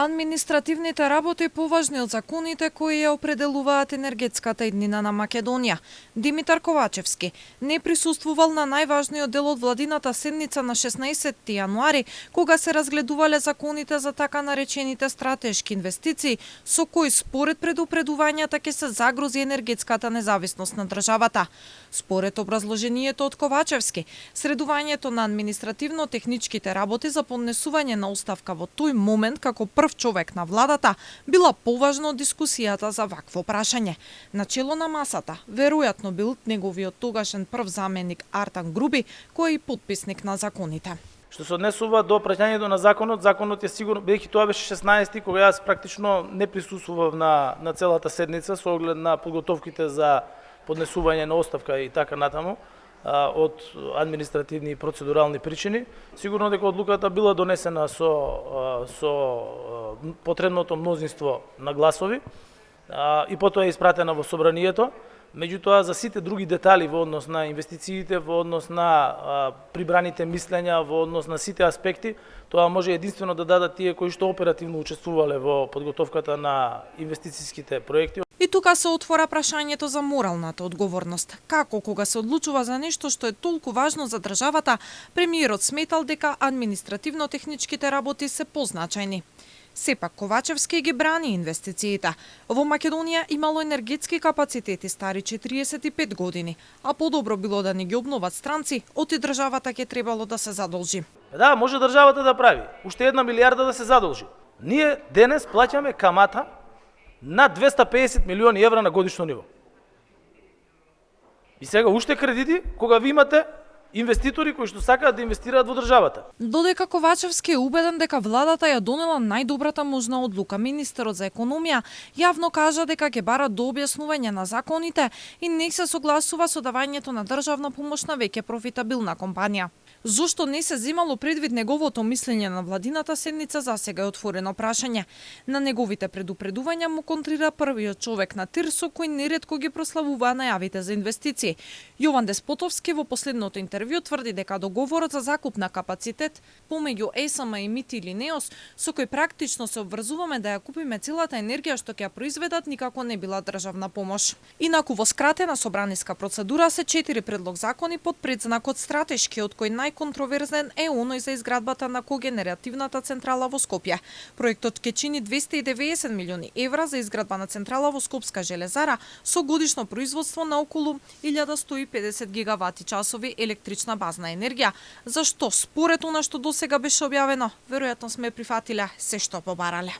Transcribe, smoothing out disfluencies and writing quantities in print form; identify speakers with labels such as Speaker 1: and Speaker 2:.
Speaker 1: Административните работи поважни од законите кои ја определуваат енергетската иднина на Македонија. Димитар Ковачевски не присуствувал на најважниот дел од владината седница на 16 јануари, кога се разгледувале законите за така наречените стратешки инвестиции, со кои според предупредувањата ќе се загрози енергетската независност на државата. Според образложението од Ковачевски, средувањето на административно-техничките работи за поднесување на оставка во тој момент како прв човек на владата била поважна од дискусијата за вакво прашање. Начело на масата веројатно бил неговиот тогашен прв заменик Артан Груби, кој е и потписник на законите.
Speaker 2: Што се однесува до праќањето на законот е сигурно, бидејќи тоа беше 16-ти, кога јас практично не присуствував на целата седница со оглед на подготовките за поднесување на оставка и така натаму од административни и процедурални причини. Сигурно дека одлуката била донесена со потребното мнозинство на гласови и потоа е испратена во собранието. Меѓутоа, за сите други детали во однос на инвестициите, во однос на прибраните мислења, во однос на сите аспекти, тоа може единствено да дадат тие кои што оперативно учествувале во подготовката на инвестицијските проекти.
Speaker 1: И тука се отвора прашањето за моралната одговорност. Како кога се одлучува за нешто што е толку важно за државата, премиерот сметал дека административно-техничките работи се позначајни. Сепак Ковачевски ги брани инвестициите. Во Македонија имало енергетски капацитети стари 45 години, а подобро било да не ги обноват странци, оти државата ќе требало да се задолжи.
Speaker 2: Да, може државата да прави. Уште 1 милиарда да се задолжи. Ние денес плаќаме камата на 250 милиони евра на годишно ниво. И сега уште кредити, кога ви имате инвеститори кои што сакаат да инвестираат во државата.
Speaker 1: Додека Ковачевски е убеден дека владата ја донела најдобрата можна одлука, министерот за економија јавно кажа дека ќе бара до објаснување на законите и не се согласува со давањето на државна помош на веќе профитабилна компанија. Зошто не се земало предвид неговото мислење на владината седница засега е отворено прашање. На неговите предупредувања му контрира првиот човек на ТИР со кој неретко ги прославуваа најавите за инвестиции. Јован Деспотовски во последното интервју тврди дека договорот за закуп на капацитет помеѓу ЕСМ и МИТ или НЕОС, со кој практично се обврзуваме да ја купиме целата енергија што ќе ја произведат, никако не била државна помош. Инаку во скратена собраниска процедура се 4 предлог закони под предзнакот стратешки, од кој најконтроверзен е оној за изградбата на когенеративната централа во Скопје. Проектот ќе чини 290 милиони евра за изградба на централа во Скопска железара со годишно производство на околу 1150 гигавати часови електрична базна енергија, за што според она што досега беше објавено, веројатно сме прифатиле се што побарале.